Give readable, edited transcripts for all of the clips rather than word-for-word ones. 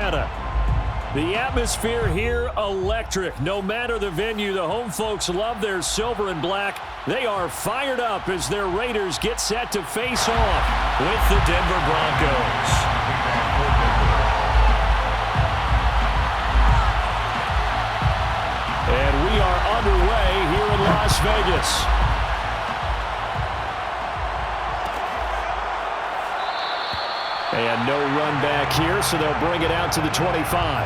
Atlanta. The atmosphere here, electric. No matter the venue, the home folks love their silver and black. They are fired up as their Raiders get set to face off with the Denver Broncos. And we are underway here in Las Vegas. And no run back here, so they'll bring it out to the 25.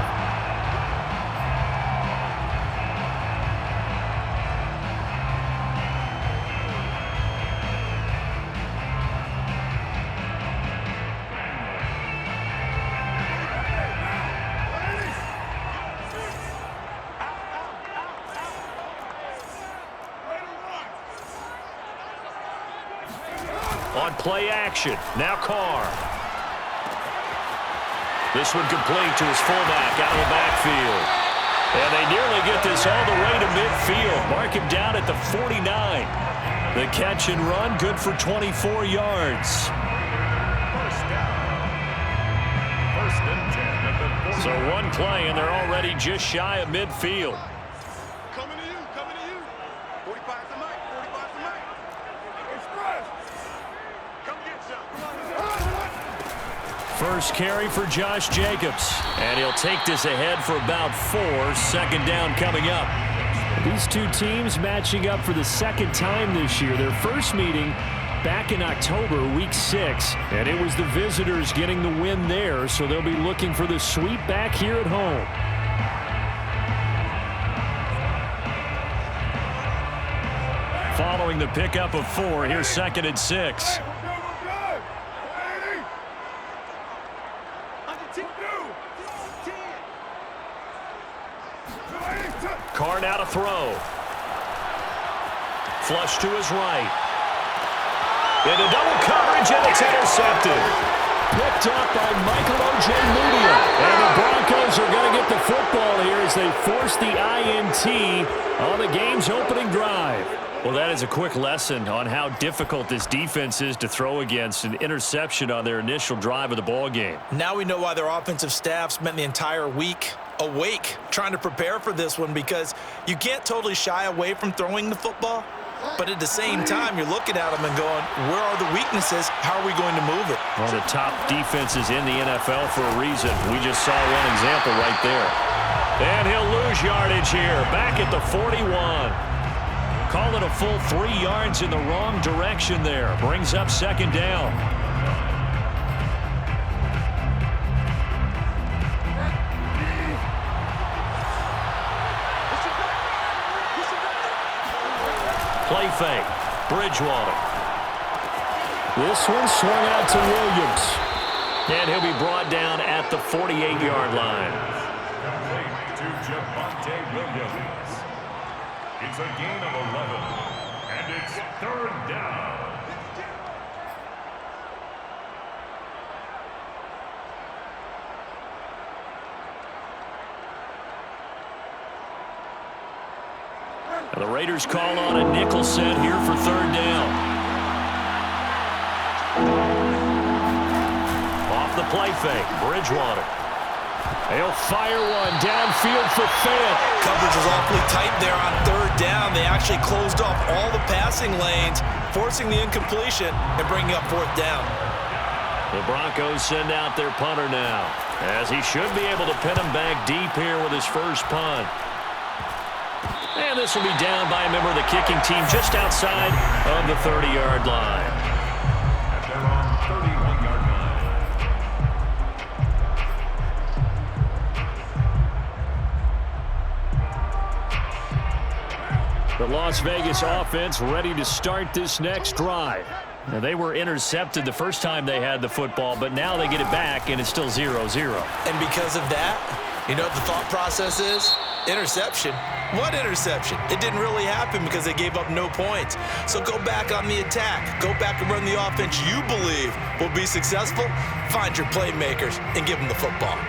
On play action, now Carr. This one complete to his fullback out of the backfield. And they nearly get this all the way to midfield. Mark him down at the 49. The catch and run, good for 24 yards. First and 10 at the 40. So one play, and they're already just shy of midfield. Coming to you, coming to you. 45 to Mike, 45 to Mike. Express. Come get some. First carry for Josh Jacobs. And he'll take this ahead for about 4. Second down coming up. These two teams matching up for the second time this year. Their first meeting back in October, week 6. And it was the visitors getting the win there, so they'll be looking for the sweep back here at home. Following the pickup of 4, here's 2nd and 6. Carr now to throw. Flush to his right. Into double coverage, and it's intercepted. Picked up by Michael Ojemudia. And the Broncos are going to get the football here as they force the INT on the game's opening drive. Well, that is a quick lesson on how difficult this defense is to throw against. An interception on their initial drive of the ball game. Now we know why their offensive staff spent the entire week awake trying to prepare for this one, because you can't totally shy away from throwing the football, but at the same time you're looking at them and going, where are the weaknesses? How are we going to move it? One of the top defenses in the NFL for a reason. We just saw one example right there. And he'll lose yardage here, back at the 41. Call it a full 3 yards in the wrong direction there. Brings up 2nd down. Play fake. Bridgewater. This one swung out to Williams. And he'll be brought down at the 48-yard line. To Javonte Williams. It's a gain of 11, and it's 3rd down. And the Raiders call on a nickel set here for 3rd down. Off the play fake, Bridgewater. They'll fire one downfield for Fant. Coverage was awfully tight there on 3rd down. They actually closed off all the passing lanes, forcing the incompletion and bringing up 4th down. The Broncos send out their punter now, as he should be able to pin him back deep here with his first punt. And this will be down by a member of the kicking team just outside of the 30-yard line. At their own 31-yard line. The Las Vegas offense ready to start this next drive. Now, they were intercepted the first time they had the football, but now they get it back, and it's still 0-0. And because of that, you know what the thought process is? Interception. What interception? It didn't really happen because they gave up no points. So go back on the attack. Go back and run the offense you believe will be successful. Find your playmakers and give them the football.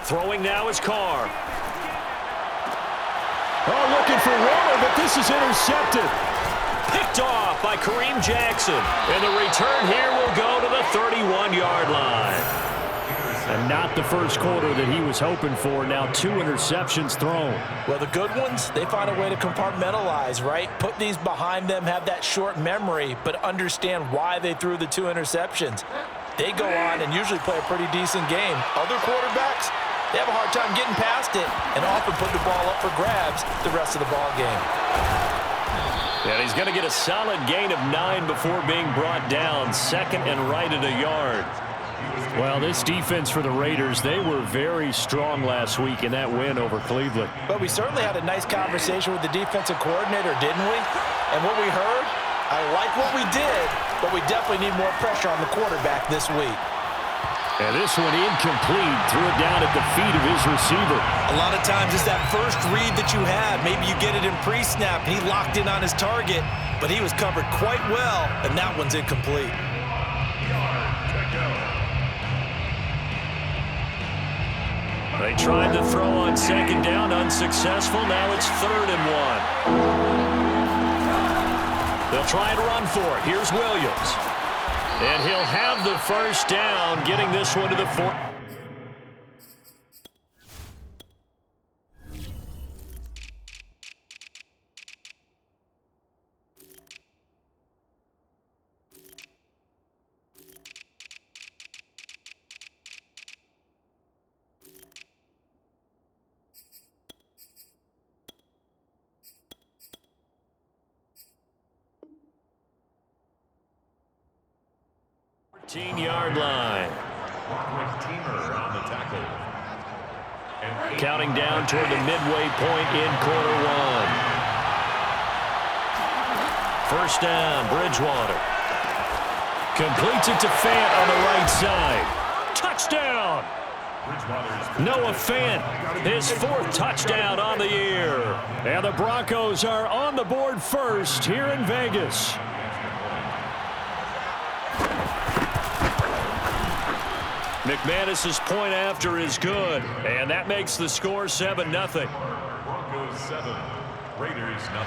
Throwing now is Carr. Oh, looking for Waller, but this is intercepted. Picked off by Kareem Jackson. And the return here will go to the 31-yard line. And not the first quarter that he was hoping for. Now 2 interceptions thrown. Well, the good ones, they find a way to compartmentalize, right? Put these behind them, have that short memory, but understand why they threw the 2 interceptions. They go on and usually play a pretty decent game. Other quarterbacks, they have a hard time getting past it and often put the ball up for grabs the rest of the ball game. And he's going to get a solid gain of 9 before being brought down. Second and right at a yard. Well, this defense for the Raiders, they were very strong last week in that win over Cleveland. But we certainly had a nice conversation with the defensive coordinator, didn't we? And what we heard, I like what we did, but we definitely need more pressure on the quarterback this week. And this one incomplete. Threw it down at the feet of his receiver. A lot of times it's that first read that you had. Maybe you get it in pre-snap, and he locked in on his target, but he was covered quite well, and that one's incomplete. They tried to throw on second down, unsuccessful. Now it's 3rd and 1. They'll try and run for it. Here's Williams. And he'll have the first down, getting this one to the 4. Yard line. On the tackle. Counting down toward the midway point in quarter 1. First down, Bridgewater. Completes it to Fant on the right side. Touchdown! Noah Fant, his 4th touchdown on the year. And the Broncos are on the board first here in Vegas. McManus's point after is good, and that makes the score 7-0. Broncos 7, Raiders 0.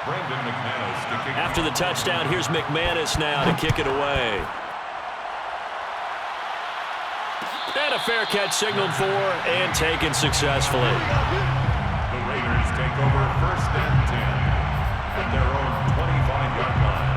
Brandon McManus to kick. After the touchdown, here's McManus now to kick it away. And a fair catch signaled for and taken successfully. The Raiders take over 1st and 10 at their own 25-yard line.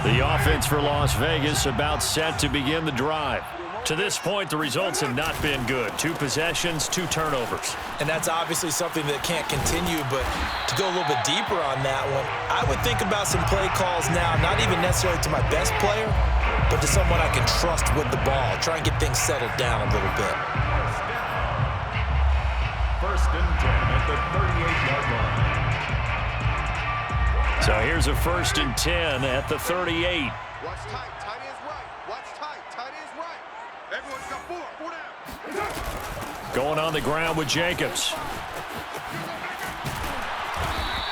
The offense for Las Vegas about set to begin the drive. To this point, the results have not been good. 2 possessions, 2 turnovers. And that's obviously something that can't continue, but to go a little bit deeper on that one, I would think about some play calls now, not even necessarily to my best player, but to someone I can trust with the ball. Try and get things settled down a little bit. 1st and 10 at the 38-yard line. So here's a 1st and 10 at the 38. Watch tight, tight is right. Watch tight, tight is right. Everyone's got 4 down. Going on the ground with Jacobs.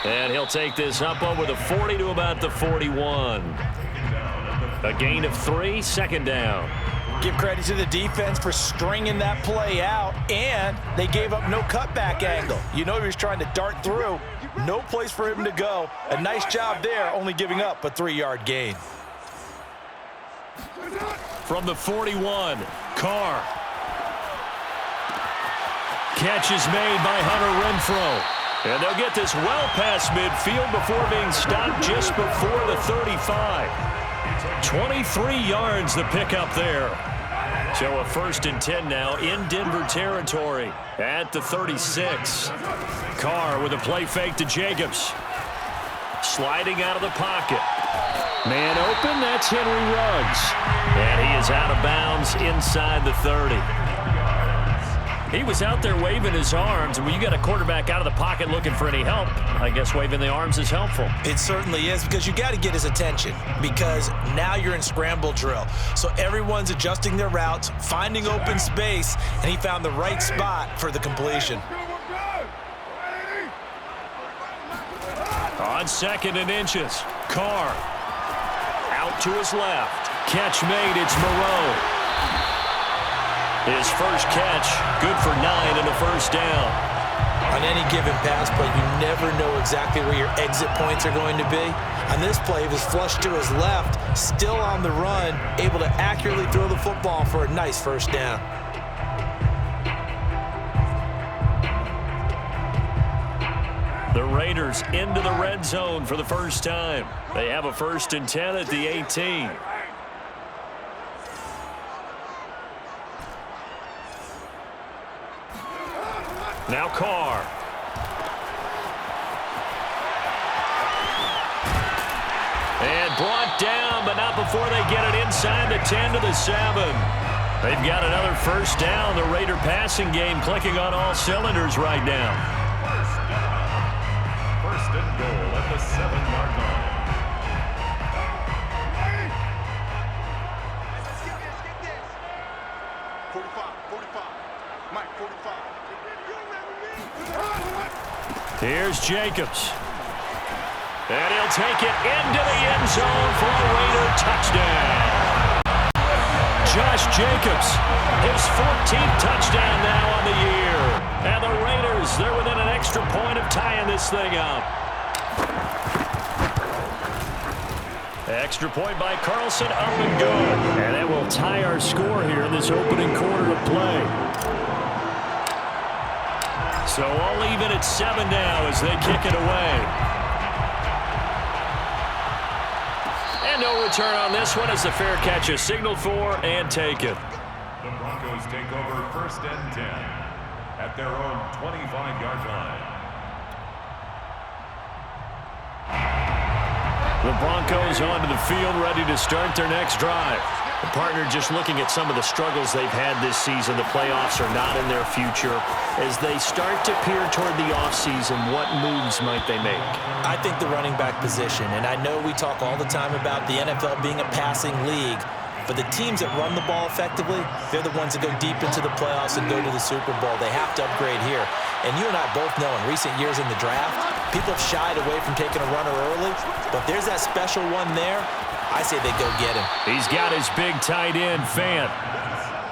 And he'll take this up over the 40 to about the 41. A gain of 3, 2nd down. Give credit to the defense for stringing that play out, and they gave up no cutback angle. You know he was trying to dart through. No place for him to go. A nice job there, only giving up a 3-yard gain. From the 41, Carr. Catch is made by Hunter Renfrow. And they'll get this well past midfield before being stopped just before the 35. 23 yards the pickup there. So a 1st and 10 now in Denver territory at the 36. Carr with a play fake to Jacobs. Sliding out of the pocket. Man open, that's Henry Ruggs. And he is out of bounds inside the 30. He was out there waving his arms, and when you got a quarterback out of the pocket looking for any help, I guess waving the arms is helpful. It certainly is, because you got to get his attention, because now you're in scramble drill. So everyone's adjusting their routes, finding open space, and he found the right spot for the completion. on 2nd and inches. Carr out to his left. Catch made. It's Moreau. His first catch, good for 9 and a first down. On any given pass play, you never know exactly where your exit points are going to be. On this play, he was flushed to his left, still on the run, able to accurately throw the football for a nice first down. The Raiders into the red zone for the first time. They have a 1st and 10 at the 18. Now Carr. And brought down, but not before they get it inside the 10 to the 7. They've got another first down. The Raider passing game clicking on all cylinders right now. First and goal at the 7-yard line. Let's get this. 45. Mike, 45. Here's Jacobs. And he'll take it into the end zone for a Raider touchdown. Josh Jacobs, his 14th touchdown now on the year. And the Raiders, they're within an extra point of tying this thing up. Extra point by Carlson, up and good. And that will tie our score here in this opening quarter of play. So all even at 7 now as they kick it away. And no return on this one as the fair catch is signaled for and taken. The Broncos take over 1st and 10 at their own 25-yard line. The Broncos onto the field ready to start their next drive. The partner just looking at some of the struggles they've had this season. The playoffs are not in their future. As they start to peer toward the offseason, what moves might they make? I think the running back position, and I know we talk all the time about the NFL being a passing league, but the teams that run the ball effectively, they're the ones that go deep into the playoffs and go to the Super Bowl. They have to upgrade here. And you and I both know in recent years in the draft, people have shied away from taking a runner early, but there's that special one there. I say they go get him. He's got his big tight end, Fant.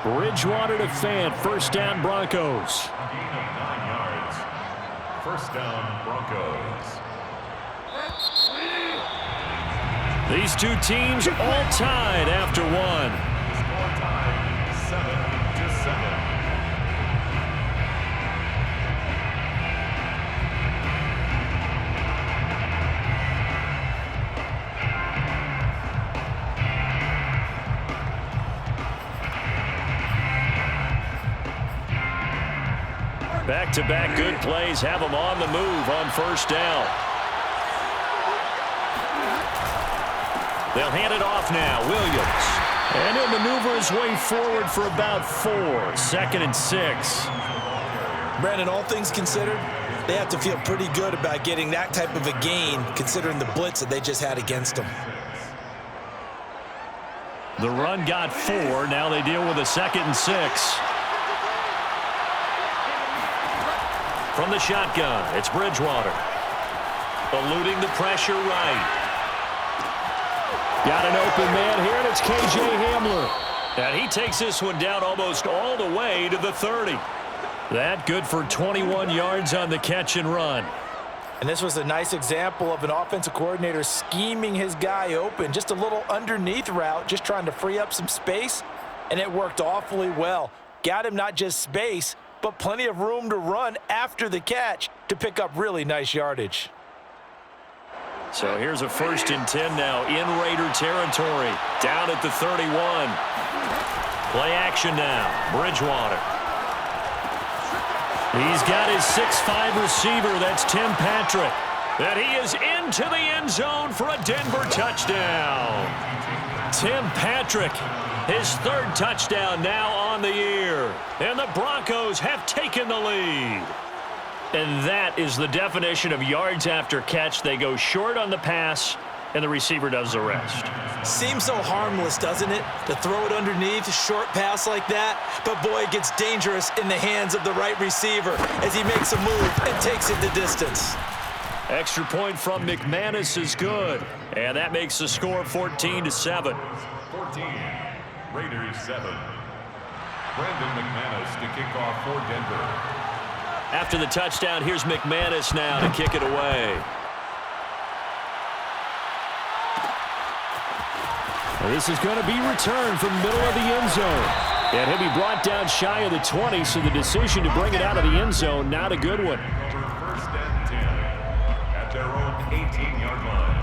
Bridgewater to Fant. First down, Broncos. Gain of 9 yards. First down, Broncos. These two teams all tied after one. Score time 7-7. Back-to-back good plays have them on the move on first down. They'll hand it off now. Williams. And he'll maneuver his way forward for about 4. 2nd and 6. Brandon, all things considered, they have to feel pretty good about getting that type of a gain considering the blitz that they just had against them. The run got 4. Now they deal with a 2nd and 6. From the shotgun, it's Bridgewater. Eluding the pressure right. Got an open man here, and it's K.J. Hamler. And he takes this one down almost all the way to the 30. That good for 21 yards on the catch and run. And this was a nice example of an offensive coordinator scheming his guy open. Just a little underneath route, just trying to free up some space, and it worked awfully well. Got him not just space, but plenty of room to run after the catch to pick up really nice yardage. So here's a 1st and 10 now in Raider territory. Down at the 31. Play action now. Bridgewater. He's got his 6'5" receiver. That's Tim Patrick. And he is into the end zone for a Denver touchdown. Tim Patrick, his 3rd touchdown now on the year. And the Broncos have taken the lead. And that is the definition of yards after catch. They go short on the pass, and the receiver does the rest. Seems so harmless, doesn't it, to throw it underneath, a short pass like that? But, boy, it gets dangerous in the hands of the right receiver as he makes a move and takes it the distance. Extra point from McManus is good. And that makes the score 14-7. 14, Raiders 7. Brandon McManus to kick off for Denver. After the touchdown, here's McManus now to kick it away. This is going to be returned from middle of the end zone. And he'll be brought down shy of the 20, so the decision to bring it out of the end zone, not a good one. First and 10 at their own 18-yard line.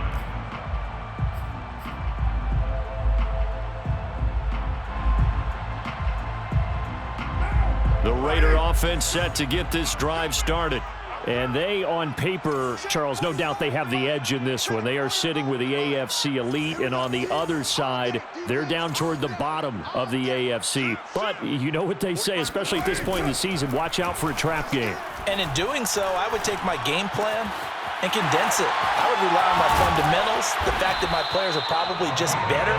The Raider offense set to get this drive started. And they, on paper, Charles, no doubt they have the edge in this one. They are sitting with the AFC elite, and on the other side, they're down toward the bottom of the AFC. But you know what they say, especially at this point in the season, watch out for a trap game. And in doing so, I would take my game plan and condense it. I would rely on my fundamentals, the fact that my players are probably just better,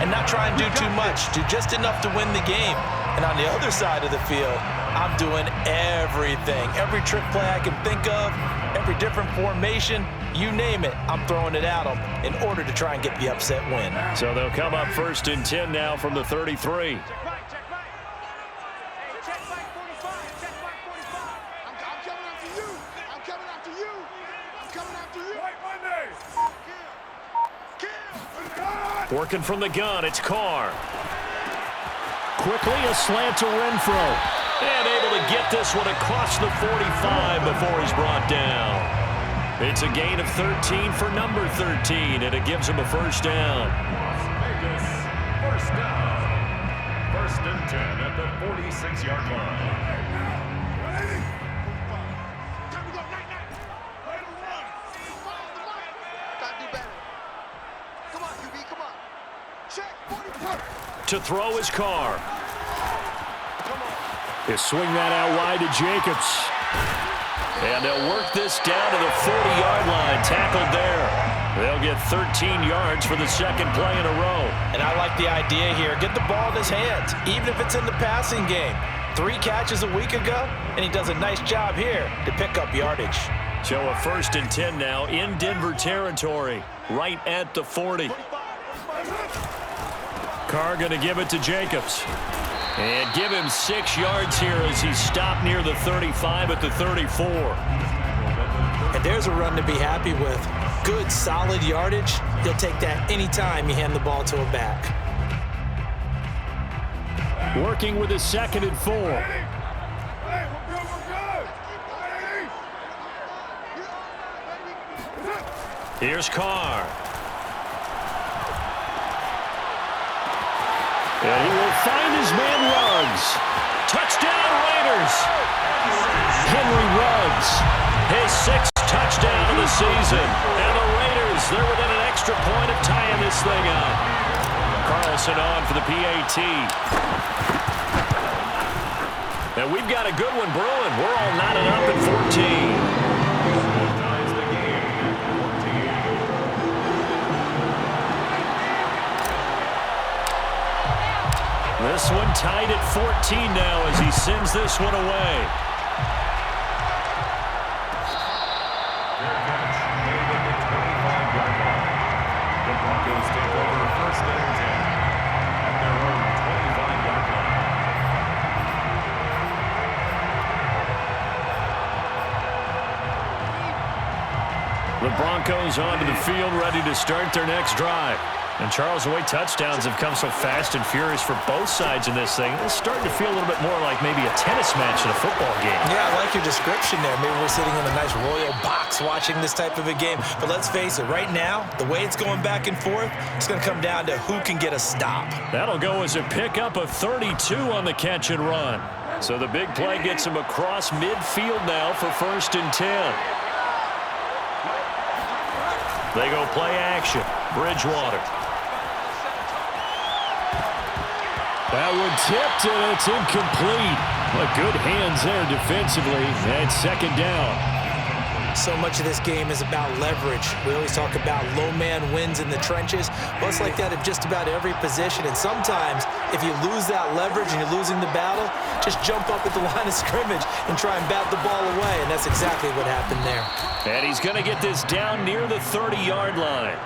and not try and do too much, do just enough to win the game. And on the other side of the field, I'm doing everything. Every trick play I can think of, every different formation, you name it, I'm throwing it at them in order to try and get the upset win. So they'll come up first and 10 now from the 33. Working from the gun, it's Carr. Quickly a slant to Renfro. And able to get this one across the 45 before he's brought down. It's a gain of 13 for number 13, and it gives him a first down. Vegas, first down. First and 10 at the 46-yard line. To throw his Carr. He'll swing that out wide to Jacobs. And they'll work this down to the 40-yard line. Tackled there. They'll get 13 yards for the second play in a row. And I like the idea here. Get the ball in his hands, even if it's in the passing game. 3 catches a week ago, and he does a nice job here to pick up yardage. So a first and 10 now in Denver territory, right at the 40. Carr going to give it to Jacobs. And give him 6 yards here as he's stopped near the 35 at the 34. And there's a run to be happy with. Good, solid yardage. He'll take that anytime you hand the ball to a back. Working with a second and 4. Here's Carr. And he will find his man Ruggs. Touchdown Raiders. Henry Ruggs, his 6th touchdown of the season. And the Raiders, they're within an extra point of tying this thing up. Carlson on for the PAT. And we've got a good one brewing. We're all knotted up at 14. This one tied at 14 now as he sends this one away. Their catch made at the 25-yard line. The Broncos take over first and 10 at their own 25-yard line. The Broncos onto the field ready to start their next drive. And Charles, the way touchdowns have come so fast and furious for both sides in this thing, it's starting to feel a little bit more like maybe a tennis match in a football game. Yeah, I like your description there. Maybe we're sitting in a nice royal box watching this type of a game. But let's face it, right now, the way it's going back and forth, it's going to come down to who can get a stop. That'll go as a pickup of 32 on the catch and run. So the big play gets him across midfield now for first and 10. They go play action. Bridgewater. That one tipped, and it's incomplete. But good hands there defensively. And second down. So much of this game is about leverage. We always talk about low man wins in the trenches. Well, it's like that at just about every position. And sometimes, if you lose that leverage and you're losing the battle, just jump up at the line of scrimmage and try and bat the ball away. And that's exactly what happened there. And he's going to get this down near the 30-yard line.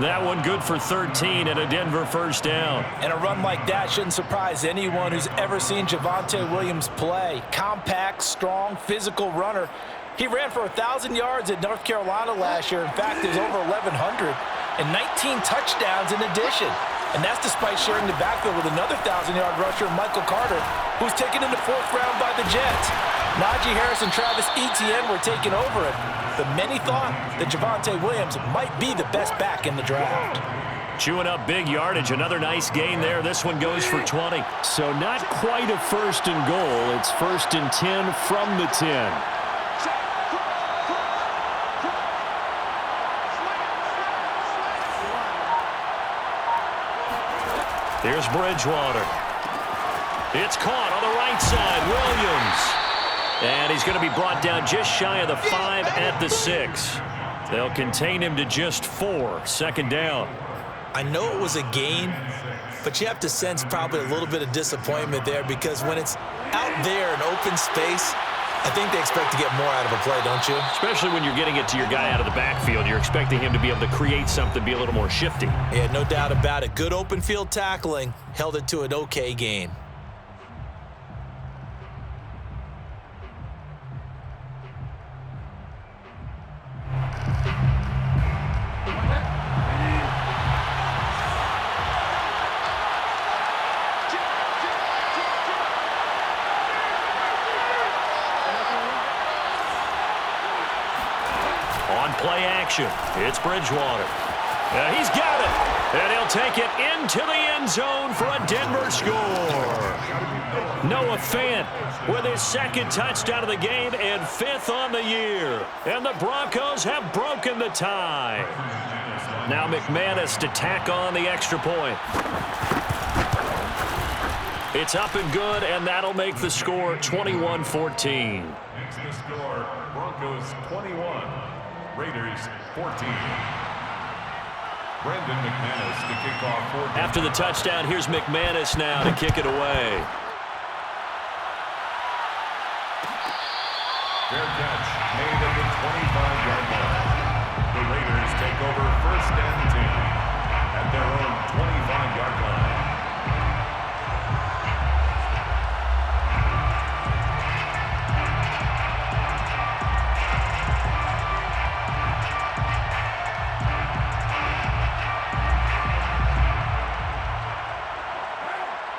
That one good for 13 and a Denver first down. And a run like that shouldn't surprise anyone who's ever seen Javonte Williams play. Compact, strong, physical runner. He ran for 1,000 yards at North Carolina last year. In fact, it was over 1,100 and 19 touchdowns in addition. And that's despite sharing the backfield with another 1,000-yard rusher, Michael Carter, who's taken in the 4th round by the Jets. Najee Harris and Travis Etienne were taking over it. But many thought that Javonte Williams might be the best back in the draft. Chewing up big yardage. Another nice gain there. This one goes for 20. So not quite a 1st and goal. It's 1st and 10 from the 10. Here's Bridgewater. It's caught on the right side. Williams. And he's going to be brought down just shy of the 5 at the 6. They'll contain him to just 4. 2nd down. I know it was a gain, but you have to sense probably a little bit of disappointment there because when it's out there in open space, I think they expect to get more out of a play, don't you? Especially when you're getting it to your guy out of the backfield. You're expecting him to be able to create something, be a little more shifty. Yeah, no doubt about it. Good open field tackling held it to an okay gain. Play action. It's Bridgewater. He's got it. And he'll take it into the end zone for a Denver score. Noah Fant with his 2nd touchdown of the game and 5th on the year. And the Broncos have broken the tie. Now McManus to tack on the extra point. It's up and good, and that'll make the score 21-14. Next the score, Broncos 21. Raiders 14. Brandon McManus to kick off 14. After the touchdown, here's McManus now to kick it away. Fair catch made at the 25-yard line. The Raiders take over 1st and 10 at their own 25-yard line.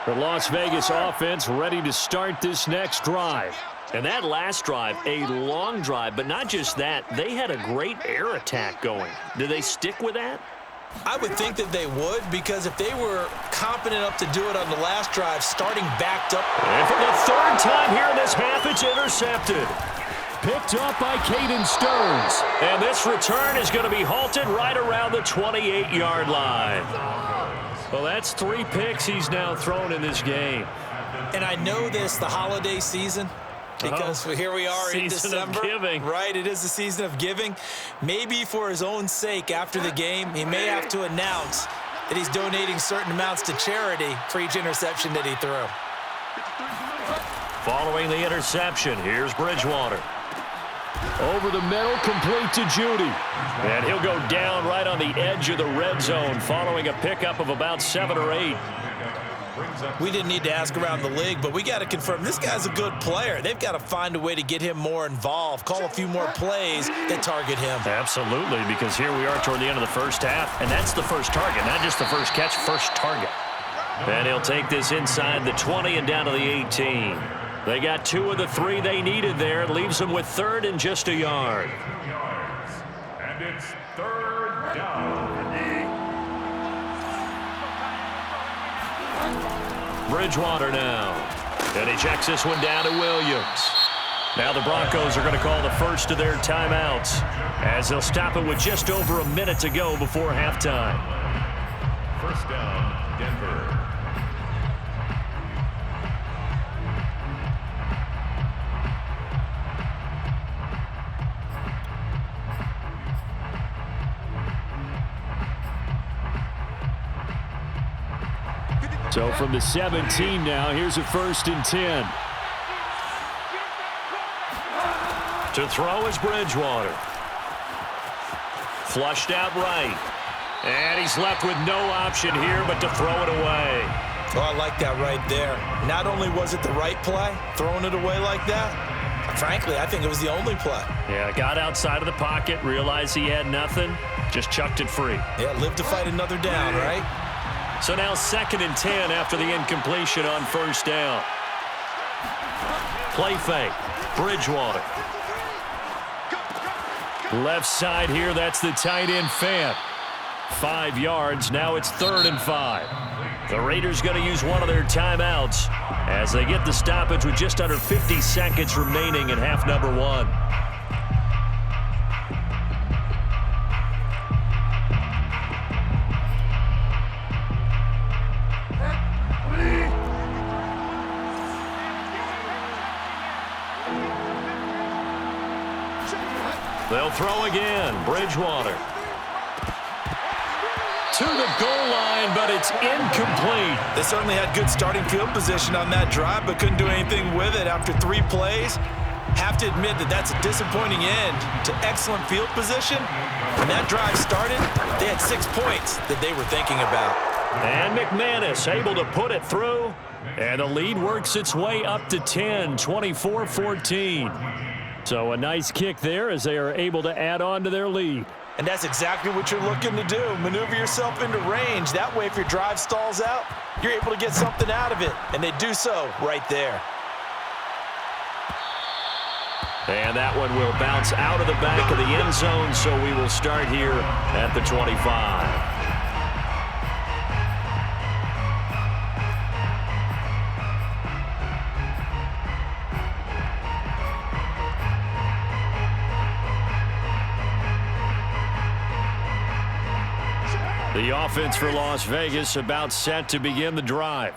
The Las Vegas offense ready to start this next drive. And that last drive, a long drive, but not just that, they had a great air attack going. Do they stick with that? I would think that they would, because if they were confident enough to do it on the last drive, starting backed up. And for the 3rd time here in this half, it's intercepted. Picked up by Caden Stearns. And this return is going to be halted right around the 28-yard line. Well, that's 3 picks he's now thrown in this game. And I know this, the holiday season, because here we are in December. Season of giving. Right, it is the season of giving. Maybe for his own sake after the game, he may have to announce that he's donating certain amounts to charity for each interception that he threw. Following the interception, here's Bridgewater. Over the middle, complete to Judy. And he'll go down right on the edge of the red zone following a pickup of about 7 or 8. We didn't need to ask around the league, but we got to confirm this guy's a good player. They've got to find a way to get him more involved, call a few more plays that target him. Absolutely, because here we are toward the end of the first half, and that's the first target, not just the first catch, first target. And he'll take this inside the 20 and down to the 18. They got 2 of the 3 they needed there. It leaves them with 3rd and just a yard. And it's 3rd down. Bridgewater now. And he checks this one down to Williams. Now the Broncos are going to call the first of their timeouts as they'll stop it with just over a minute to go before halftime. 1st down, Denver. So from the 17 now, here's a 1st and 10. To throw is Bridgewater. Flushed out right. And he's left with no option here but to throw it away. Oh, I like that right there. Not only was it the right play, throwing it away like that, frankly, I think it was the only play. Yeah, got outside of the pocket, realized he had nothing, just chucked it free. Yeah, live to fight another down, right? So now 2nd and 10 after the incompletion on 1st down. Play fake. Bridgewater. Left side here, that's the tight end Fant. 5 yards, now it's 3rd and 5. The Raiders going to use one of their timeouts as they get the stoppage with just under 50 seconds remaining in half number 1. They'll throw again. Bridgewater. To the goal line, but it's incomplete. They certainly had good starting field position on that drive, but couldn't do anything with it after 3 plays. Have to admit that that's a disappointing end to excellent field position. When that drive started, they had 6 points that they were thinking about. And McManus able to put it through, and the lead works its way up to 10, 24-14. So a nice kick there as they are able to add on to their lead. And that's exactly what you're looking to do. Maneuver yourself into range. That way, if your drive stalls out, you're able to get something out of it. And they do so right there. And that one will bounce out of the back of the end zone, so we will start here at the 25. The offense for Las Vegas about set to begin the drive.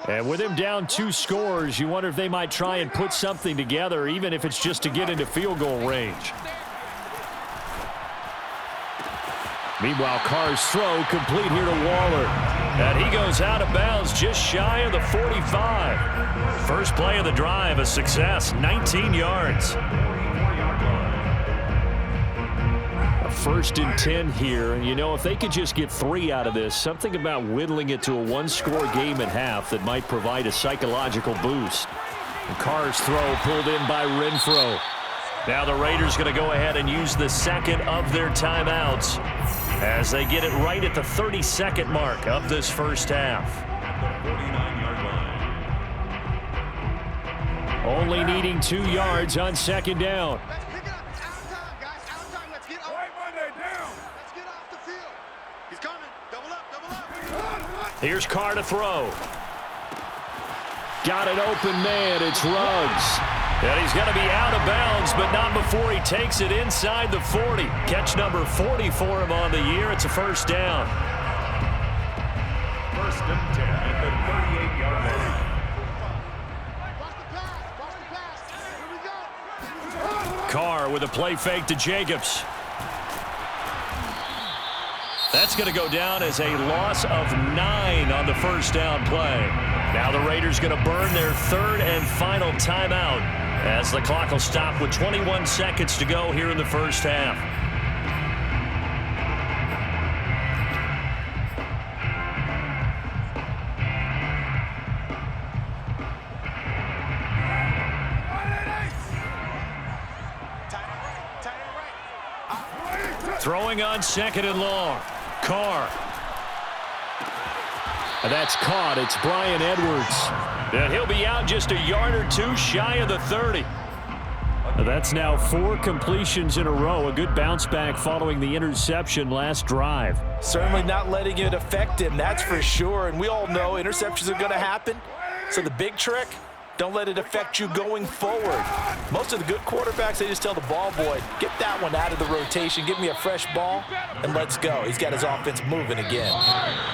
And with him down 2 scores, you wonder if they might try and put something together, even if it's just to get into field goal range. Meanwhile, Carr's throw complete here to Waller. And he goes out of bounds just shy of the 45. First play of the drive, a success, 19 yards. 1st and 10 here. You know, if they could just get 3 out of this, something about whittling it to a 1-score game at half that might provide a psychological boost. And Carr's throw pulled in by Renfro. Now the Raiders going to go ahead and use the 2nd of their timeouts as they get it right at the 32nd mark of this first half. At the 49-yard line. Only needing 2 yards on 2nd down. Here's Carr to throw. Got an open man. It's Ruggs. And he's going to be out of bounds, but not before he takes it inside the 40. Catch number 40 for him on the year. It's a 1st down. 1st and 10 at the 38-yard line. Carr with a play fake to Jacobs. That's going to go down as a loss of 9 on the 1st down play. Now the Raiders going to burn their 3rd and final timeout as the clock will stop with 21 seconds to go here in the first half. Throwing on 2nd and long. Carr. And that's caught. It's Bryan Edwards. And he'll be out just a yard or 2 shy of the 30. That's now 4 completions in a row. A good bounce back following the interception last drive. Certainly not letting it affect him, that's for sure. And we all know interceptions are going to happen. So the big trick, Don't let it affect you going forward. Most of the good quarterbacks, they just tell the ball boy, get that one out of the rotation, give me a fresh ball, and let's go. He's got his offense moving again.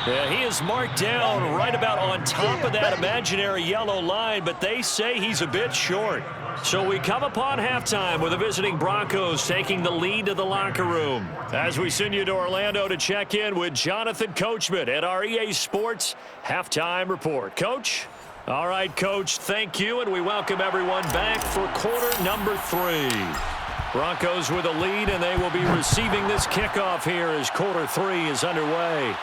Yeah, he is marked down right about on top of that imaginary yellow line, but they say he's a bit short. So we come upon halftime with the visiting Broncos taking the lead to the locker room. As we send you to Orlando to check in with Jonathan Coachman at our EA Sports Halftime Report. Coach? All right, Coach, thank you, and we welcome everyone back for quarter number 3. Broncos with a lead, and they will be receiving this kickoff here as quarter 3 is underway.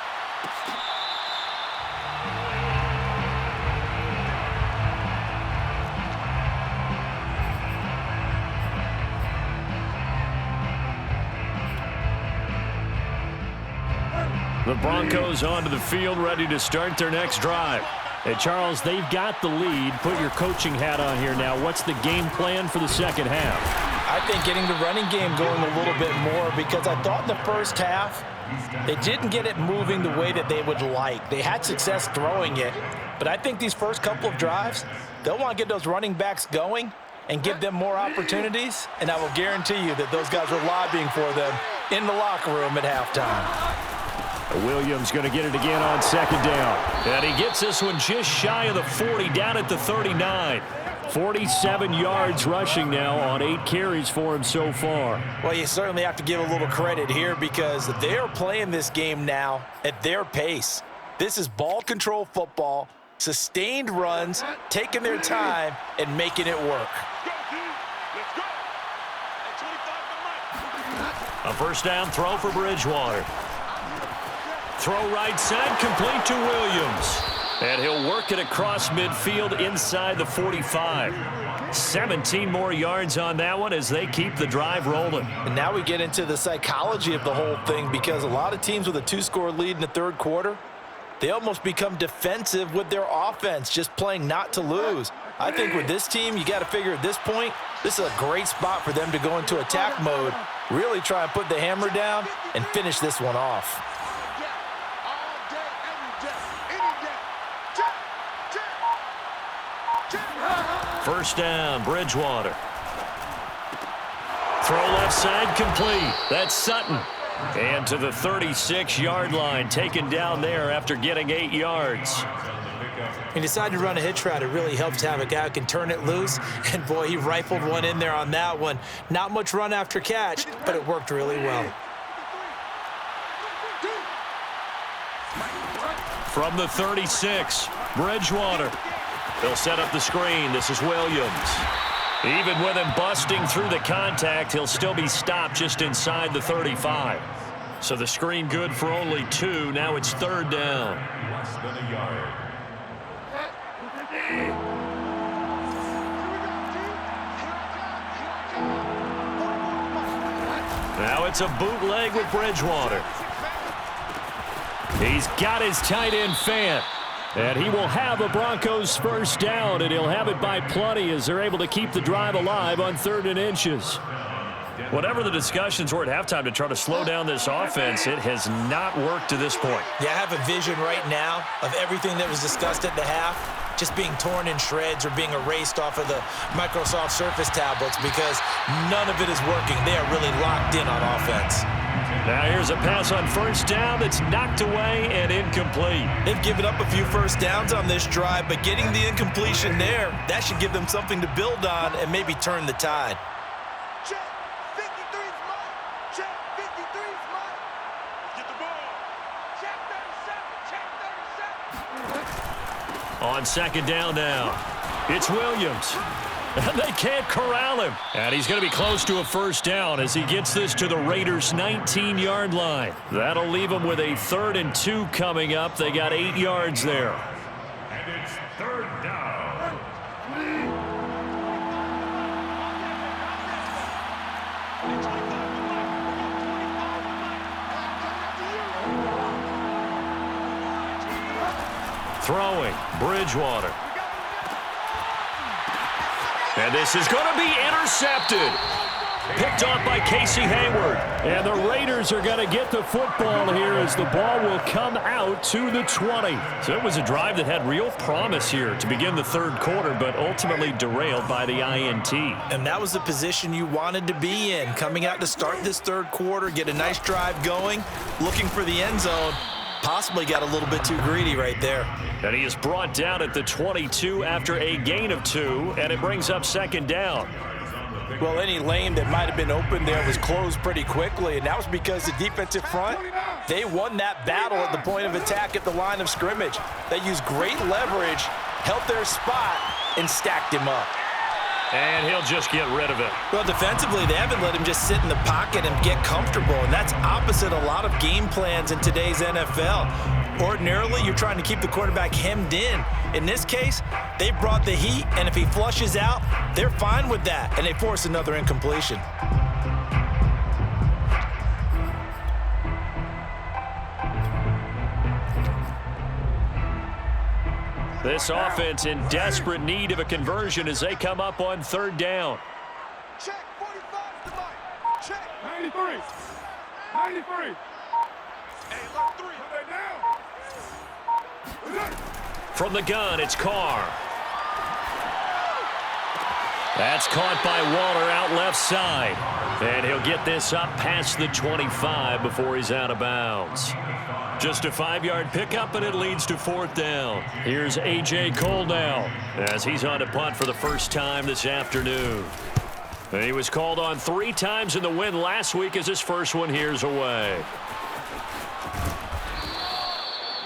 The Broncos onto the field, ready to start their next drive. Hey, Charles, they've got the lead. Put your coaching hat on here now. What's the game plan for the second half? I think getting the running game going a little bit more, because I thought in the first half they didn't get it moving the way that they would like. They had success throwing it, but I think these first couple of drives, they'll want to get those running backs going and give them more opportunities, and I will guarantee you that those guys are lobbying for them in the locker room at halftime. Williams going to get it again on second down. And he gets this one just shy of the 40, down at the 39. 47 yards rushing now on 8 carries for him so far. Well, you certainly have to give a little credit here because they're playing this game now at their pace. This is ball control football, sustained runs, taking their time, and making it work. A first down throw for Bridgewater. Throw right side, complete to Williams. And he'll work it across midfield inside the 45. 17 more yards on that one as they keep the drive rolling. And now we get into the psychology of the whole thing, because a lot of teams with a 2-score lead in the third quarter, they almost become defensive with their offense, just playing not to lose. I think with this team, you got to figure at this point, this is a great spot for them to go into attack mode, really try and put the hammer down and finish this one off. First down, Bridgewater. Throw left side, complete. That's Sutton. And to the 36-yard line, taken down there after getting 8 yards. He decided to run a hitch route. It really helps to have a guy who can turn it loose. And, boy, he rifled one in there on that one. Not much run after catch, but it worked really well. From the 36, Bridgewater. They'll set up the screen. This is Williams. Even with him busting through the contact, he'll still be stopped just inside the 35. So the screen good for only 2. Now it's third down. Less than a yard. Now it's a bootleg with Bridgewater. He's got his tight end Fant. And he will have a Broncos first down, and he'll have it by plenty as they're able to keep the drive alive on 3rd and inches. Whatever the discussions were at halftime to try to slow down this offense, it has not worked to this point. Yeah, I have a vision right now of everything that was discussed at the half just being torn in shreds or being erased off of the Microsoft Surface tablets, because none of it is working. They are really locked in on offense. Now here's a pass on first down that's knocked away and incomplete. They've given up a few first downs on this drive, but getting the incompletion there, that should give them something to build on and maybe turn the tide. Check. 53's mine. Check. 53's mine. Let's get the ball. Check 37. Check 37. On second down now, it's Williams. And they can't corral him. And he's going to be close to a first down as he gets this to the Raiders' 19-yard line. That'll leave them with a 3rd and 2 coming up. They got 8 yards there. And it's third down. Throwing, Bridgewater. And this is going to be intercepted. Picked off by Casey Hayward. And the Raiders are going to get the football here as the ball will come out to the 20. So it was a drive that had real promise here to begin the third quarter, but ultimately derailed by the INT. And that was the position you wanted to be in, coming out to start this third quarter, get a nice drive going, looking for the end zone. Possibly got a little bit too greedy right there. And he is brought down at the 22 after a gain of 2, and it brings up second down. Well, any lane that might have been open there was closed pretty quickly, and that was because the defensive front, they won that battle at the point of attack at the line of scrimmage. They used great leverage, held their spot, and stacked him up. And he'll just get rid of it. Well, defensively, they haven't let him just sit in the pocket and get comfortable, and that's opposite a lot of game plans in today's NFL. Ordinarily, you're trying to keep the quarterback hemmed in. In this case, they brought the heat, and if he flushes out, they're fine with that, and they force another incompletion. This offense in desperate need of a conversion as they come up on third down. Check 45 to Mike. Check 93. 93. Hey, look 3. Put that down. From the gun, it's Carr. That's caught by Waller out left side. And he'll get this up past the 25 before he's out of bounds. Just a 5-yard pickup, and it leads to fourth down. Here's A.J. Cole now as he's on to punt for the first time this afternoon. And he was called on 3 times in the win last week as his first one here's away.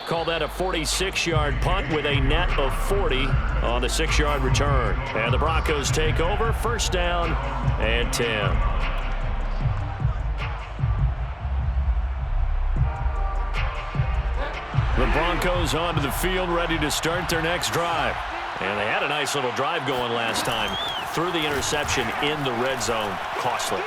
Call that a 46-yard punt with a net of 40 on the 6-yard return. And the Broncos take over, first down and 10. The Broncos onto the field, ready to start their next drive. And they had a nice little drive going last time. Threw the interception in the red zone. Costly.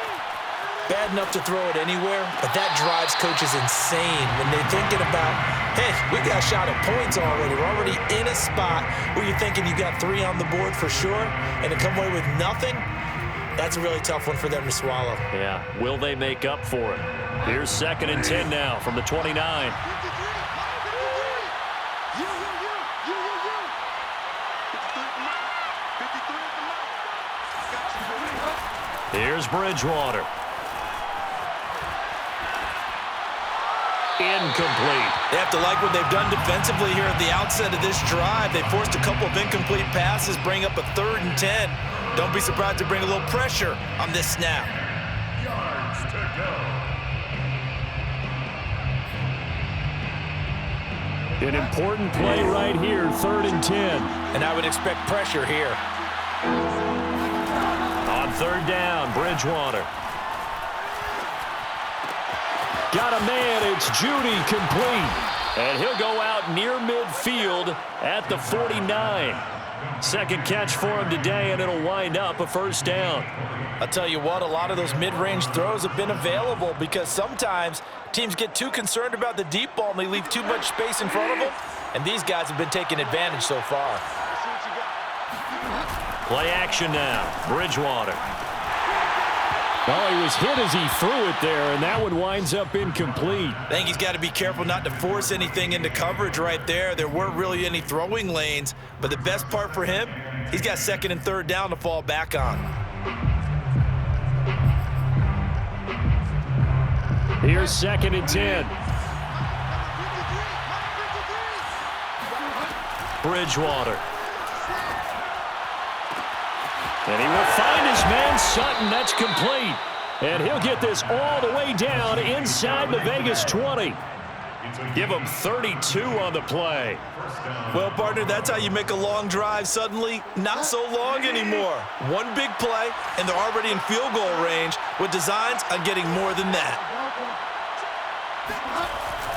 Bad enough to throw it anywhere, but that drives coaches insane when they're thinking about, hey, we got a shot at points already. We're already in a spot where you're thinking you got 3 on the board for sure, and to come away with nothing, that's a really tough one for them to swallow. Yeah, will they make up for it? Here's second and 10 now from the 29. Here's Bridgewater. Incomplete. They have to like what they've done defensively here at the outset of this drive. They forced a couple of incomplete passes, bring up a 3rd and 10. Don't be surprised to bring a little pressure on this snap. Yards to go. An important play right here, 3rd and 10. And I would expect pressure here. On third down, Bridgewater. Got a man, it's Judy, complete. And he'll go out near midfield at the 49. Second catch for him today, and it'll wind up a first down. I'll tell you what, a lot of those mid-range throws have been available because sometimes teams get too concerned about the deep ball and they leave too much space in front of them, and these guys have been taking advantage so far. Play action now, Bridgewater. Oh, he was hit as he threw it there, and that one winds up incomplete. I think he's got to be careful not to force anything into coverage right there. There weren't really any throwing lanes, but the best part for him, he's got 2nd and 3rd down to fall back on. Here's 2nd and 10. Bridgewater. And he will find his man Sutton. That's complete. And he'll get this all the way down inside the Vegas 20. Give him 32 on the play. Well, partner, that's how you make a long drive suddenly not so long anymore. One big play, and they're already in field goal range with designs on getting more than that.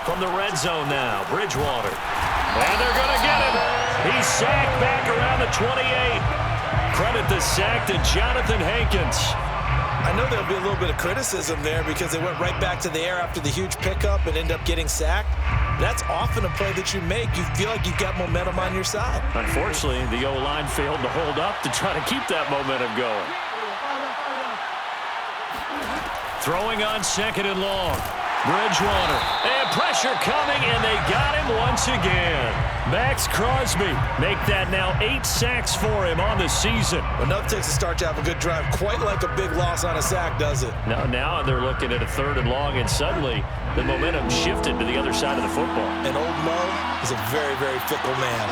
From the red zone now, Bridgewater. And they're going to get him. He's sacked back around the 28. Credit the sack to Jonathan Hankins. I know there'll be a little bit of criticism there because they went right back to the air after the huge pickup and end up getting sacked. That's often a play that you make. You feel like you've got momentum on your side. Unfortunately, the O-line failed to hold up to try to keep that momentum going. Throwing on second and long. Bridgewater. And pressure coming, and they got him once again. Max Crosby make that now 8 sacks for him on the season. Enough takes a start to have a good drive. Quite like a big loss on a sack, does it? Now they're looking at a third and long, and suddenly the momentum shifted to the other side of the football. And old Mo is a very, very fickle man.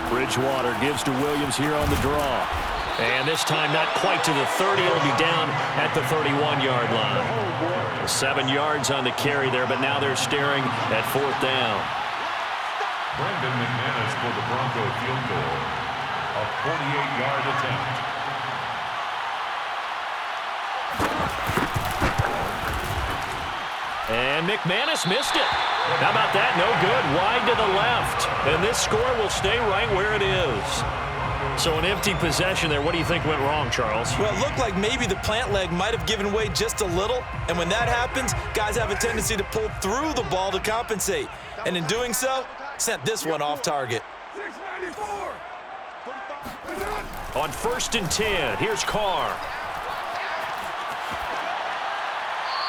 Bridgewater gives to Williams here on the draw. And this time not quite to the 30. It'll be down at the 31-yard line. 7 yards on the carry there, but now they're staring at 4th down. Brandon McManus for the Bronco field goal. A 48-yard attempt. And McManus missed it. How about that? No good. Wide to the left. And this score will stay right where it is. So an empty possession there. What do you think went wrong, Charles? Well, it looked like maybe the plant leg might have given way just a little. And when that happens, guys have a tendency to pull through the ball to compensate. And in doing so, sent this one off target. 694. On 1st and 10, here's Carr.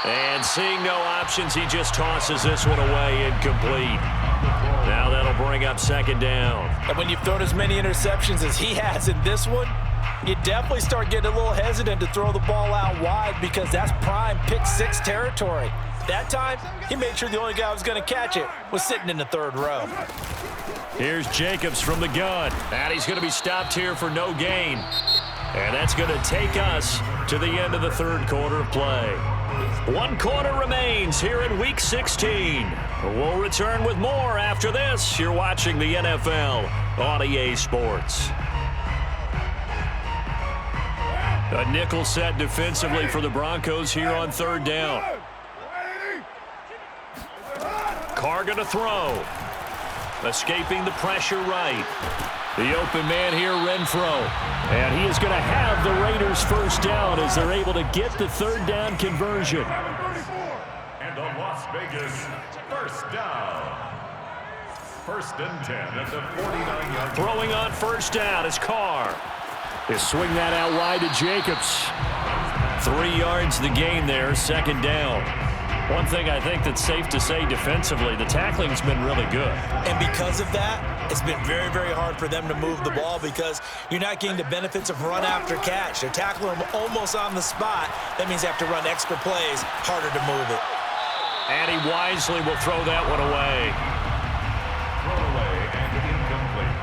And seeing no options, he just tosses this one away, incomplete. Now that'll bring up 2nd down. And when you've thrown as many interceptions as he has in this one, you definitely start getting a little hesitant to throw the ball out wide because that's prime pick 6 territory. That time, he made sure the only guy who was going to catch it was sitting in the 3rd row. Here's Jacobs from the gun. And he's going to be stopped here for no gain. And that's going to take us to the end of the 3rd quarter of play. 1 quarter remains here in Week 16. We'll return with more after this. You're watching the NFL on EA Sports. A nickel set defensively for the Broncos here on 3rd down. Carr going to throw. Escaping the pressure right. The open man here, Renfro. And he is going to have the Raiders' 1st down as they're able to get the 3rd down conversion. And a Las Vegas 1st down. 1st and 10 at the 49-yard. Throwing on 1st down is Carr. They swing that out wide to Jacobs. 3 yards the gain there, 2nd down. One thing I think that's safe to say defensively, the tackling's been really good. And because of that, it's been very, very hard for them to move the ball because you're not getting the benefits of run after catch. They're tackling them almost on the spot. That means they have to run extra plays, harder to move it. And he wisely will throw that one away. Throw away and incomplete.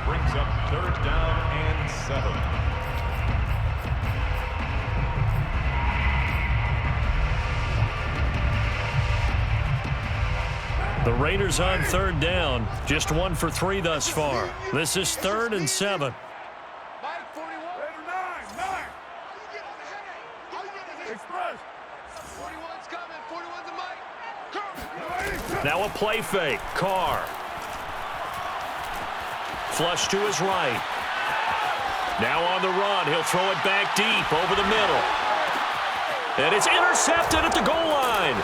Brings up 3rd down and 7. The Raiders on 3rd down. Just 1 for 3 thus far. This is 3rd and 7. Now a play fake. Carr. Flush to his right. Now on the run. He'll throw it back deep over the middle. And it's intercepted at the goal line.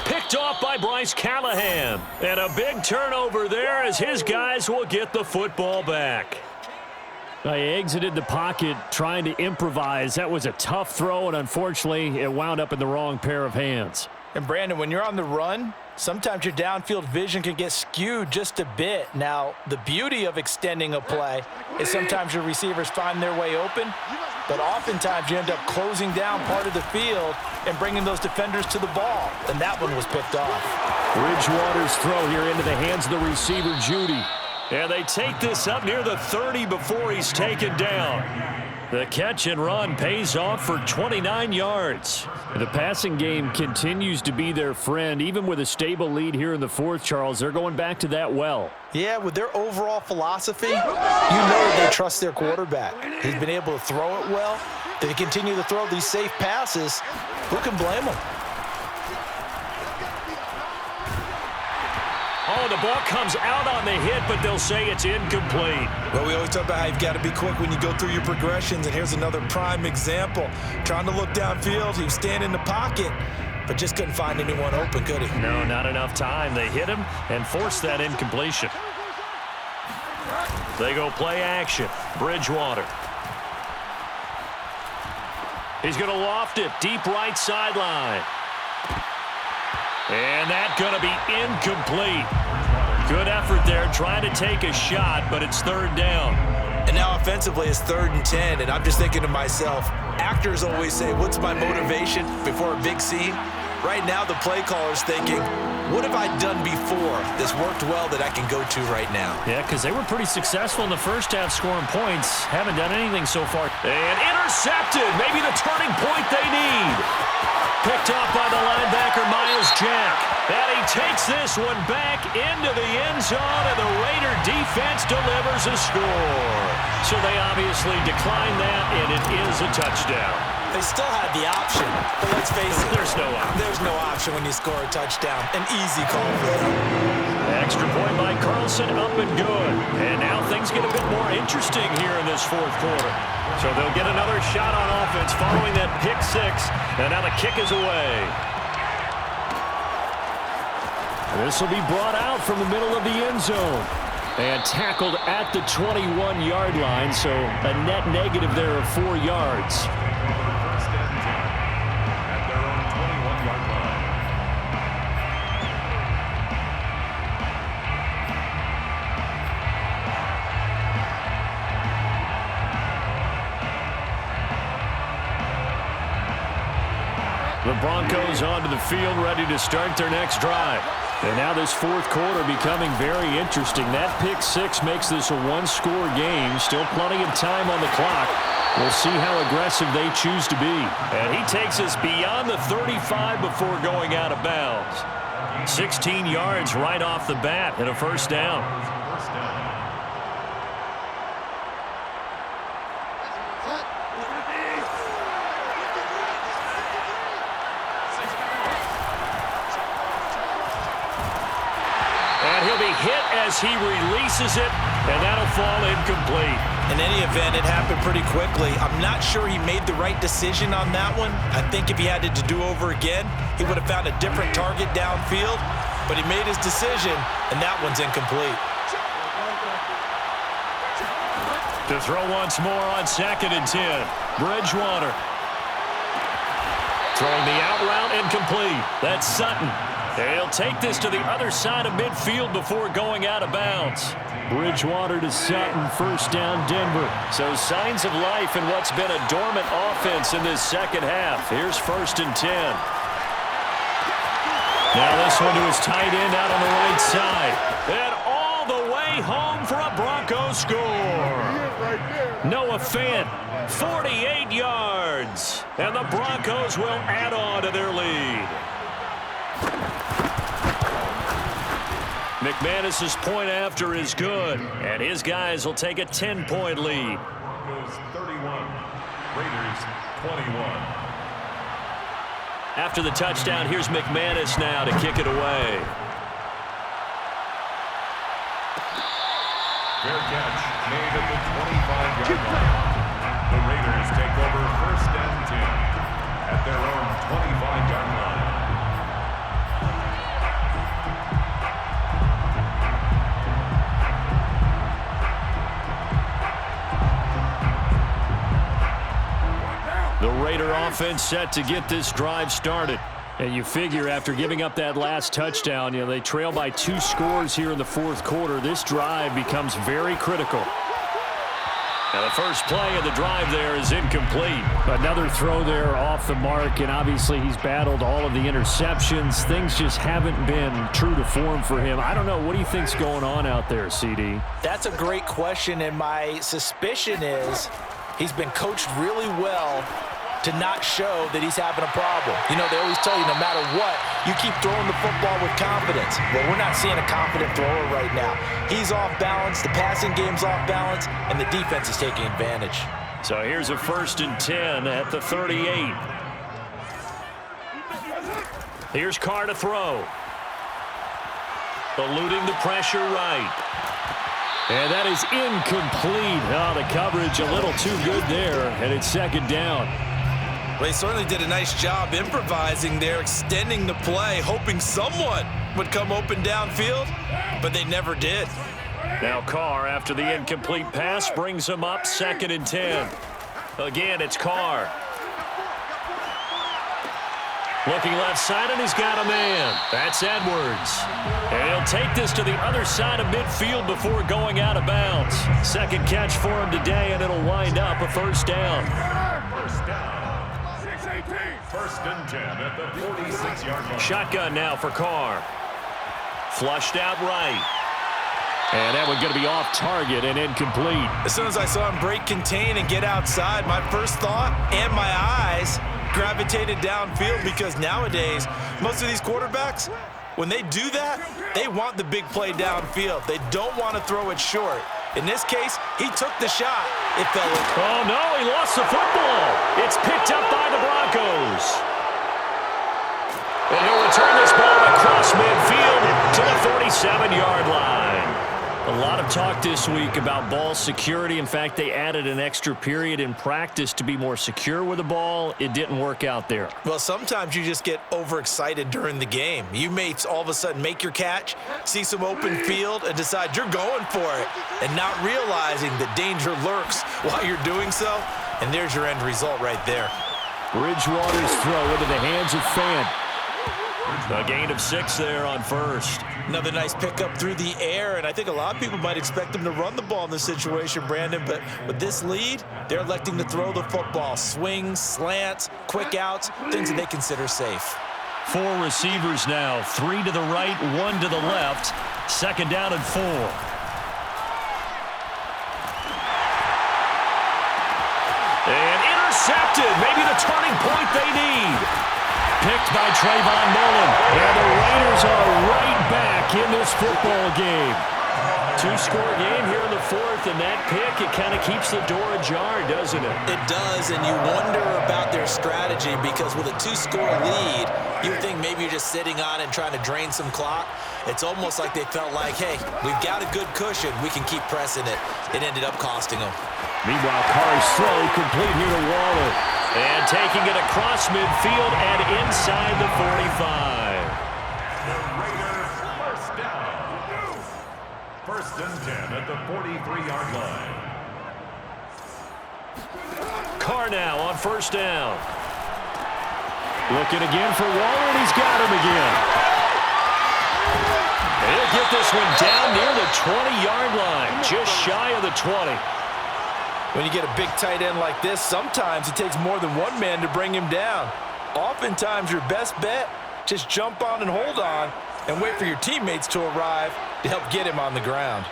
Picked off by Bryce Callahan. And a big turnover there as his guys will get the football back. He exited the pocket trying to improvise. That was a tough throw, and unfortunately, it wound up in the wrong pair of hands. And Brandon, when you're on the run, sometimes your downfield vision can get skewed just a bit. Now, the beauty of extending a play is sometimes your receivers find their way open, but oftentimes you end up closing down part of the field and bringing those defenders to the ball. And that one was picked off. Bridgewater's throw here into the hands of the receiver, Judy. And they take this up near the 30 before he's taken down. The catch and run pays off for 29 yards. The passing game continues to be their friend. Even with a stable lead here in the 4th, Charles, they're going back to that well. Yeah, with their overall philosophy, you know that they trust their quarterback. He's been able to throw it well. They continue to throw these safe passes. Who can blame them? Oh, the ball comes out on the hit, but they'll say it's incomplete. Well, we always talk about how you've got to be quick when you go through your progressions, and here's another prime example. Trying to look downfield, he was standing in the pocket, but just couldn't find anyone open, could he? No, not enough time. They hit him and forced that incompletion. They go play action. Bridgewater. He's going to loft it deep right sideline. And that's going to be incomplete. Good effort there trying to take a shot, but it's third down. And now offensively it's 3rd and 10, and I'm just thinking to myself, actors always say, what's my motivation before a big scene? Right now the play caller's thinking, what have I done before that's worked well that I can go to right now? Yeah, because they were pretty successful in the first half scoring points. Haven't done anything so far. And intercepted. Maybe the turning point they need. Picked off by the linebacker, Miles Jack. And he takes this one back into the end zone, and the Raider defense delivers a score. So they obviously declined that, and it is a touchdown. They still had the option, but let's face it. There's no option. There's no option when you score a touchdown. An easy call for them. Extra point by Carlson, up and good. And now things get a bit more interesting here in this fourth quarter. So they'll get another shot on offense following that pick six. And now the kick is away. This will be brought out from the middle of the end zone. And tackled at the 21-yard line, so a net negative there of 4 yards. First and 10 at their own 21-yard line. The Broncos onto the field, ready to start their next drive. And now this fourth quarter becoming very interesting. That pick six makes this a one-score game. Still plenty of time on the clock. We'll see how aggressive they choose to be. And he takes us beyond the 35 before going out of bounds. 16 yards right off the bat and a first down. First down. He'll be hit as he releases it, and that'll fall incomplete. In any event, it happened pretty quickly. I'm not sure he made the right decision on that one. I think if he had it to do over again, he would have found a different target downfield, but he made his decision, and that one's incomplete. To throw once more on 2nd and 10. Bridgewater. Throwing the out route incomplete. That's Sutton. He'll take this to the other side of midfield before going out of bounds. Bridgewater to Sutton, first down Denver. So signs of life in what's been a dormant offense in this second half. Here's 1st and 10. Now this one to his tight end out on the right side. And all the way home for a Broncos score. Noah Fant, 48 yards. And the Broncos will add on to their lead. McManus's point after is good, and his guys will take a 10-point lead. Broncos 31, Raiders 21. After the touchdown, here's McManus now to kick it away. Fair catch made at the 25-yard line. The Raiders take over 1st and 10 at their own 25-yard line. The Raider offense set to get this drive started. And you figure after giving up that last touchdown, they trail by 2 scores here in the fourth quarter. This drive becomes very critical. Now the first play of the drive there is incomplete. Another throw there off the mark, and obviously he's battled all of the interceptions. Things just haven't been true to form for him. I don't know. What do you think's going on out there, CD? That's a great question, and my suspicion is he's been coached really well to not show that he's having a problem. They always tell you no matter what, you keep throwing the football with confidence. Well, we're not seeing a confident thrower right now. He's off balance, the passing game's off balance, and the defense is taking advantage. So here's a 1st and 10 at the 38. Here's Carr to throw. Eluding the pressure right. And that is incomplete. Oh, the coverage a little too good there, and it's 2nd down. Well, he certainly did a nice job improvising there, extending the play, hoping someone would come open downfield, but they never did. Now Carr, after the incomplete pass, brings him up 2nd and 10. Again, it's Carr. Looking left side, and he's got a man. That's Edwards. And he'll take this to the other side of midfield before going out of bounds. Second catch for him today, and it'll wind up a first down. First down. 6-18. First and 10 at the 46-yard line. Shotgun now for Carr. Flushed out right. And that one's going to be off target and incomplete. As soon as I saw him break contain and get outside, my first thought and my eyes gravitated downfield, because nowadays, most of these quarterbacks, when they do that, they want the big play downfield. They don't want to throw it short. In this case, he took the shot. It fell in. Oh, no, he lost the football. It's picked up by the Broncos. And he'll return this ball across midfield to the 47-yard line. A lot of talk this week about ball security. In fact, they added an extra period in practice to be more secure with the ball. It didn't work out there. Well, sometimes you just get overexcited during the game. You may all of a sudden make your catch, see some open field, and decide you're going for it, and not realizing the danger lurks while you're doing so. And there's your end result right there. Bridgewater's throw into the hands of Fant. A gain of 6 there on first. Another nice pickup through the air, and I think a lot of people might expect him to run the ball in this situation, Brandon, but with this lead, they're electing to throw the football. Swings, slants, quick outs, things that they consider safe. 4 receivers now, 3 to the right, 1 to the left. Second down and 4. And intercepted, maybe the turning point they need. Picked by Trayvon Mullen. And the Raiders are right back in this football game. 2-score game here in the fourth, and that pick, it kind of keeps the door ajar, doesn't it? It does, and you wonder about their strategy, because with a 2-score lead, you would think maybe you're just sitting on it and trying to drain some clock. It's almost like they felt like, hey, we've got a good cushion. We can keep pressing it. It ended up costing them. Meanwhile, Carr's throw complete here to Waller. And taking it across midfield and inside the 45. The Raiders first down. First and 10 at the 43-yard line. Carr now on first down. Looking again for Waller, and he's got him again. He'll get this one down near the 20-yard line, just shy of the 20. When you get a big tight end like this, sometimes it takes more than one man to bring him down. Oftentimes, your best bet, just jump on and hold on and wait for your teammates to arrive to help get him on the ground.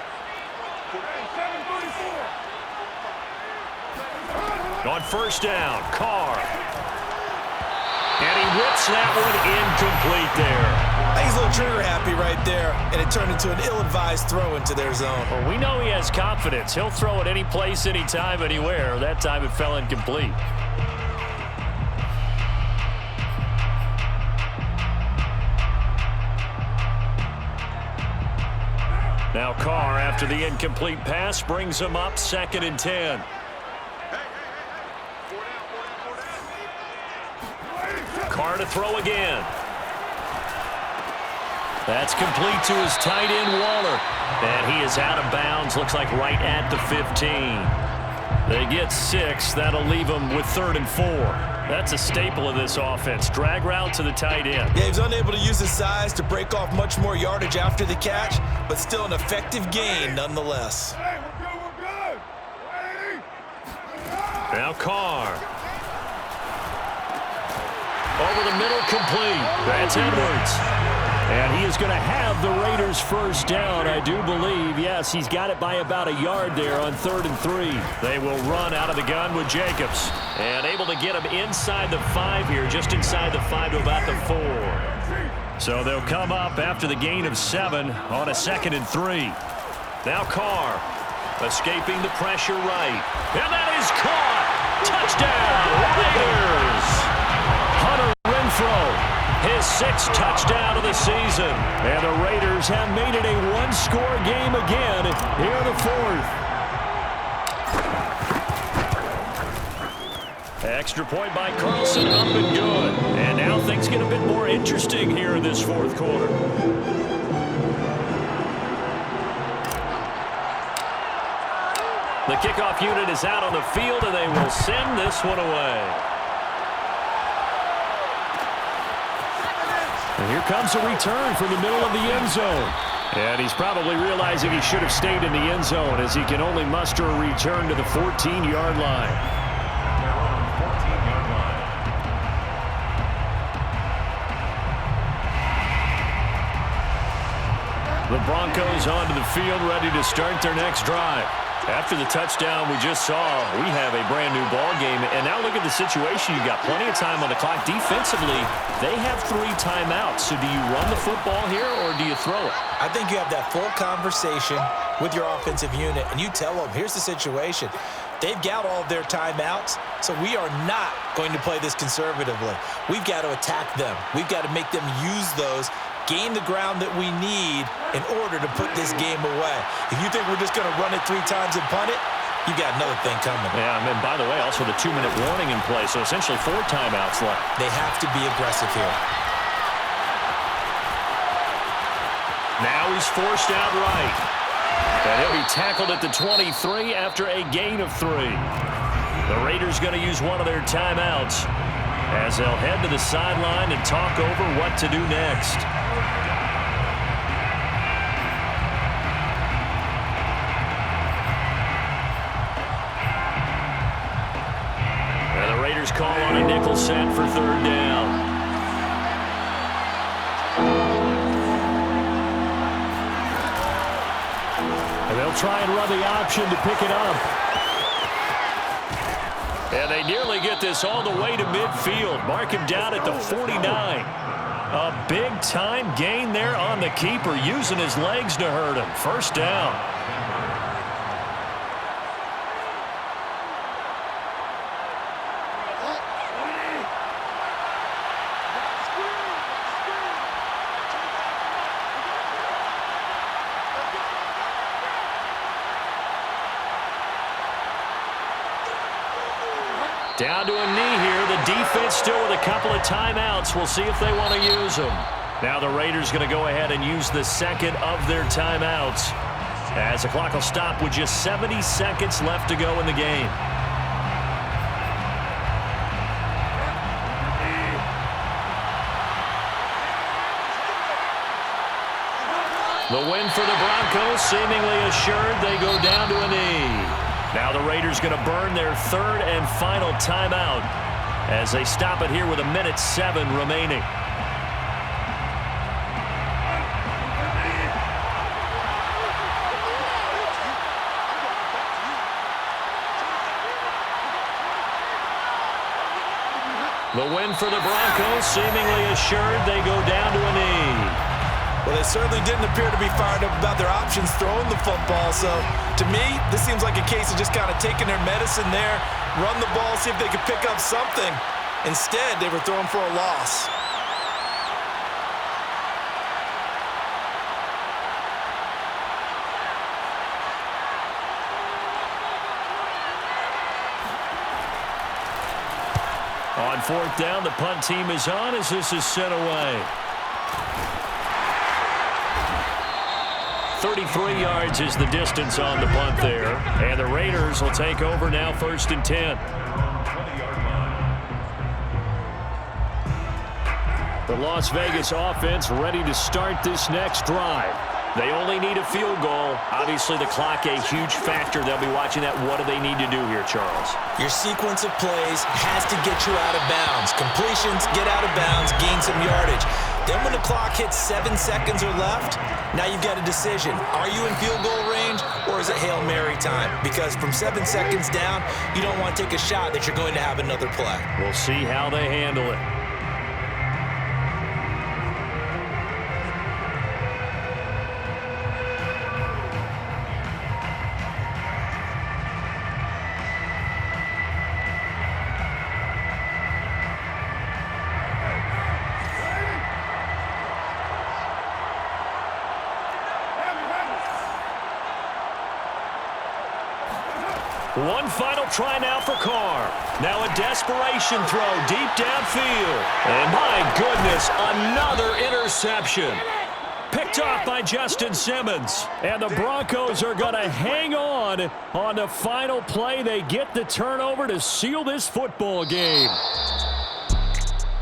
On first down, Carr. And he whips that one incomplete there. He's a little trigger happy right there, and it turned into an ill-advised throw into their zone. Well, we know he has confidence. He'll throw it any place, anytime, anywhere. That time it fell incomplete. Now Carr, after the incomplete pass, brings him up 2nd and 10. Carr to throw again. That's complete to his tight end, Waller. And he is out of bounds, looks like right at the 15. They get 6. That'll leave them with 3rd and 4. That's a staple of this offense. Drag route to the tight end. Yeah, he was unable to use his size to break off much more yardage after the catch, but still an effective gain nonetheless. Hey, we're good. Ready? Now Carr. Over the middle, complete. That's Edwards. And he is going to have the Raiders first down, I do believe. Yes, he's got it by about a yard there on 3rd and 3. They will run out of the gun with Jacobs. And able to get him inside the 5 here, just inside the 5 to about the 4. So they'll come up after the gain of 7 on a 2nd and 3. Now Carr, escaping the pressure right. And that is caught. Touchdown, Raiders. Hunter Renfrow. His 6th touchdown of the season. And the Raiders have made it a 1-score game again here in the 4th. Extra point by Carlson, up and good. And now things get a bit more interesting here in this 4th quarter. The kickoff unit is out on the field, and they will send this one away. And here comes a return from the middle of the end zone. And he's probably realizing he should have stayed in the end zone as he can only muster a return to the 14-yard line. Their own 14-yard line. The Broncos onto the field, ready to start their next drive. After the touchdown we just saw, we have a brand-new ball game. And now look at the situation. You've got plenty of time on the clock. Defensively, they have 3 timeouts. So do you run the football here or do you throw it? I think you have that full conversation with your offensive unit, and you tell them, here's the situation. They've got all of their timeouts, so we are not going to play this conservatively. We've got to attack them. We've got to make them use those, gain the ground that we need in order to put this game away. If you think we're just going to run it 3 times and punt it, you got another thing coming. Yeah, and by the way, also the 2-minute warning in play, so essentially 4 timeouts left. They have to be aggressive here. Now he's forced out right. And he'll be tackled at the 23 after a gain of 3. The Raiders going to use one of their timeouts as they'll head to the sideline and talk over what to do next. And the Raiders call on a nickel set for 3rd down. And they'll try and run the option to pick it up. And they nearly get this all the way to midfield. Mark him down at the 49. A big-time gain there on the keeper, using his legs to hurt him. 1st down. Down to a knee here. The defense still with a couple of timeouts. We'll see if they want to use them. Now the Raiders going to go ahead and use the 2nd of their timeouts, as the clock will stop with just 70 seconds left to go in the game. The win for the Broncos seemingly assured. They go down to a knee. Now the Raiders going to burn their 3rd and final timeout as they stop it here with 1:07 remaining. The win for the Broncos seemingly assured. They go down to a knee. Well, they certainly didn't appear to be fired up about their options throwing the football. So, to me, this seems like a case of just kind of taking their medicine there, run the ball, see if they could pick up something. Instead, they were throwing for a loss. On 4th down, the punt team is on as this is sent away. 33 yards is the distance on the punt there. And the Raiders will take over now, 1st and 10. The Las Vegas offense ready to start this next drive. They only need a field goal. Obviously, the clock a huge factor. They'll be watching that. What do they need to do here, Charles? Your sequence of plays has to get you out of bounds. Completions, get out of bounds, gain some yardage. Then when the clock hits 7 seconds or left, now you've got a decision. Are you in field goal range or is it Hail Mary time? Because from 7 seconds down, you don't want to take a shot that you're going to have another play. We'll see how they handle it. One final try now for Carr. Now a desperation throw deep downfield. And my goodness, another interception. Picked off by Justin Simmons. And the Broncos are going to hang on the final play. They get the turnover to seal this football game.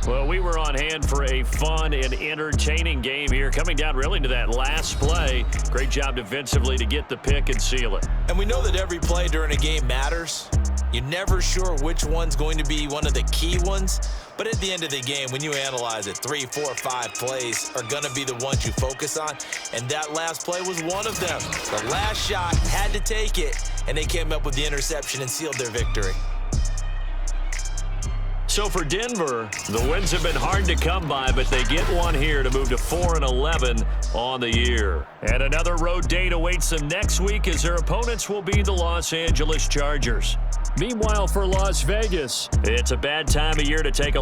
Well, we were on hand for a fun and entertaining game here, coming down really to that last play. Great job defensively to get the pick and seal it. And we know that every play during a game matters. You're never sure which one's going to be one of the key ones. But at the end of the game, when you analyze it, 3, 4, 5 plays are going to be the ones you focus on. And that last play was one of them. The last shot had to take it, and they came up with the interception and sealed their victory. So for Denver, the wins have been hard to come by, but they get one here to move to 4-11 on the year. And another road date awaits them next week as their opponents will be the Los Angeles Chargers. Meanwhile, for Las Vegas, it's a bad time of year to take a